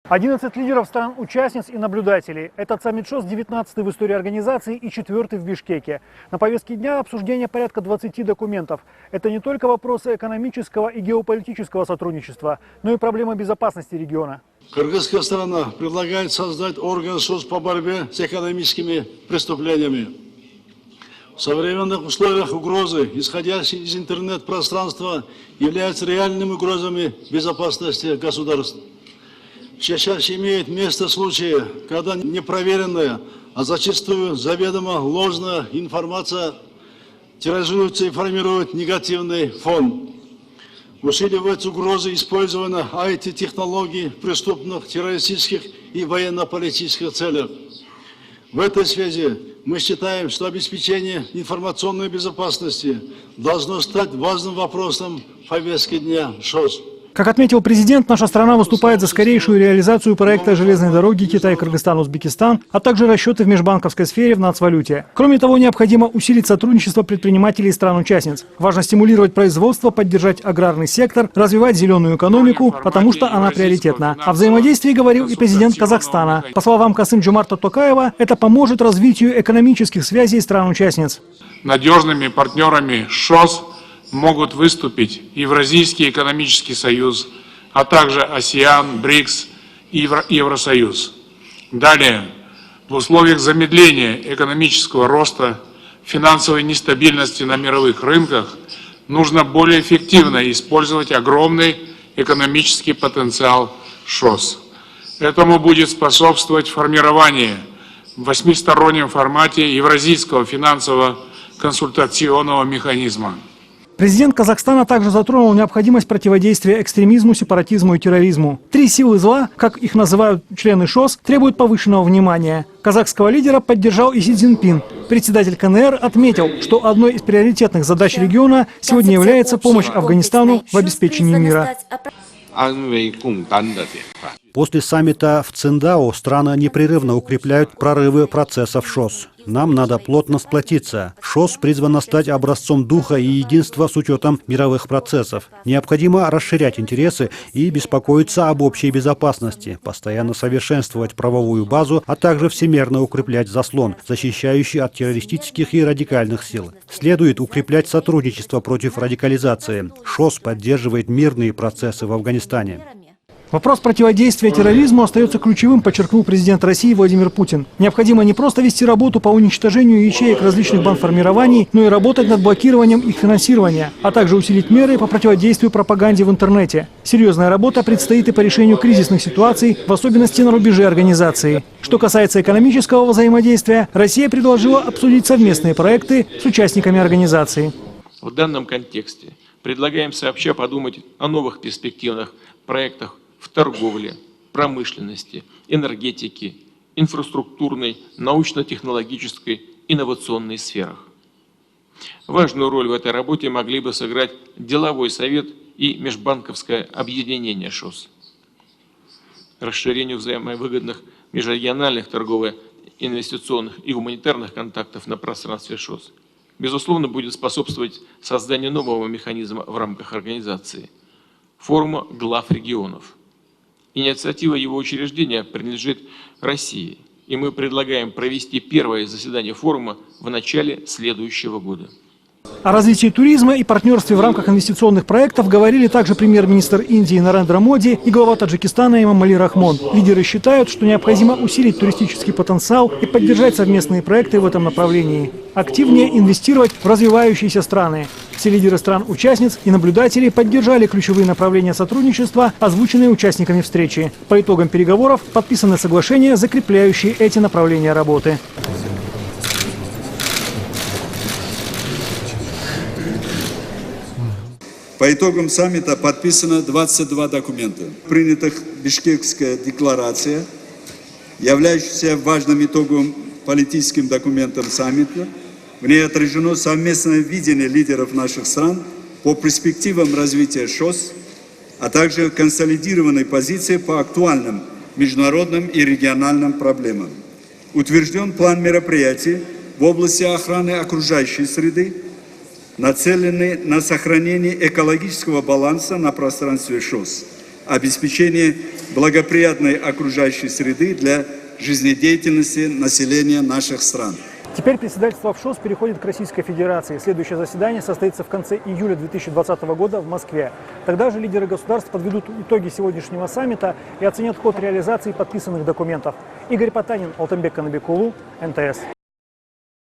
11 лидеров стран-участниц и наблюдателей. Этот саммит ШОС 19-й в истории организации и 4-й в Бишкеке. На повестке дня обсуждение порядка 20 документов. Это не только вопросы экономического и геополитического сотрудничества, но и проблемы безопасности региона. Кыргызская сторона предлагает создать орган ШОС по борьбе с экономическими преступлениями. В современных условиях угрозы, исходящие из интернет-пространства, являются реальными угрозами безопасности государств. Все чаще имеет место случаи, когда непроверенная, а зачастую заведомо ложная информация тиражируется и формирует негативный фон. Усиливаются угрозы использования IT-технологий в преступных, террористических и военно-политических целях. В этой связи мы считаем, что обеспечение информационной безопасности должно стать важным вопросом повестки дня ШОС. Как отметил президент, наша страна выступает за скорейшую реализацию проекта железной дороги Китай-Кыргызстан-Узбекистан, а также расчеты в межбанковской сфере в нацвалюте. Кроме того, необходимо усилить сотрудничество предпринимателей стран-участниц. Важно стимулировать производство, поддержать аграрный сектор, развивать зеленую экономику, потому что она приоритетна. О взаимодействии говорил и президент Казахстана. По словам Касым-Жомарта Токаева, это поможет развитию экономических связей стран-участниц. Надежными партнерами ШОС могут выступить Евразийский экономический союз, а также АСЕАН, БРИКС и Евросоюз. Далее, в условиях замедления экономического роста, финансовой нестабильности на мировых рынках нужно более эффективно использовать огромный экономический потенциал ШОС. Этому будет способствовать формирование в 8-стороннем формате Евразийского финансового консультационного механизма. Президент Казахстана также затронул необходимость противодействия экстремизму, сепаратизму и терроризму. 3 силы зла, как их называют члены ШОС, требуют повышенного внимания. Казахского лидера поддержал и Си Цзиньпин. Председатель КНР отметил, что одной из приоритетных задач региона сегодня является помощь Афганистану в обеспечении мира. После саммита в Циндао страны непрерывно укрепляют прорывы процессов ШОС. Нам надо плотно сплотиться. ШОС призвана стать образцом духа и единства с учетом мировых процессов. Необходимо расширять интересы и беспокоиться об общей безопасности, постоянно совершенствовать правовую базу, а также всемерно укреплять заслон, защищающий от террористических и радикальных сил. Следует укреплять сотрудничество против радикализации. ШОС поддерживает мирные процессы в Афганистане. Вопрос противодействия терроризму остается ключевым, подчеркнул президент России Владимир Путин. Необходимо не просто вести работу по уничтожению ячеек различных бандформирований, но и работать над блокированием их финансирования, а также усилить меры по противодействию пропаганде в интернете. Серьезная работа предстоит и по решению кризисных ситуаций, в особенности на рубеже организации. Что касается экономического взаимодействия, Россия предложила обсудить совместные проекты с участниками организации. В данном контексте предлагаем сообща подумать о новых перспективных проектах в торговле, промышленности, энергетике, инфраструктурной, научно-технологической, инновационной сферах. Важную роль в этой работе могли бы сыграть деловой совет и межбанковское объединение ШОС. Расширению взаимовыгодных межрегиональных торгово-инвестиционных и гуманитарных контактов на пространстве ШОС, безусловно, будет способствовать созданию нового механизма в рамках организации – форума глав регионов. Инициатива его учреждения принадлежит России, и мы предлагаем провести первое заседание форума в начале следующего года. О развитии туризма и партнерстве в рамках инвестиционных проектов говорили также премьер-министр Индии Нарендра Моди и глава Таджикистана Эмомали Рахмон. Лидеры считают, что необходимо усилить туристический потенциал и поддержать совместные проекты в этом направлении. Активнее инвестировать в развивающиеся страны. Все лидеры стран-участниц и наблюдатели поддержали ключевые направления сотрудничества, озвученные участниками встречи. По итогам переговоров подписаны соглашения, закрепляющие эти направления работы. По итогам саммита подписано 22 документа. Принятых Бишкекская декларация, являющаяся важным итоговым политическим документом саммита. В ней отражено совместное видение лидеров наших стран по перспективам развития ШОС, а также консолидированной позиции по актуальным международным и региональным проблемам. Утвержден план мероприятий в области охраны окружающей среды, нацеленный на сохранение экологического баланса на пространстве ШОС, обеспечение благоприятной окружающей среды для жизнедеятельности населения наших стран. Теперь председательство в ШОС переходит к Российской Федерации. Следующее заседание состоится в конце июля 2020 года в Москве. Тогда же лидеры государств подведут итоги сегодняшнего саммита и оценят ход реализации подписанных документов. Игорь Потанин, Алтынбек Канабекулу, НТС.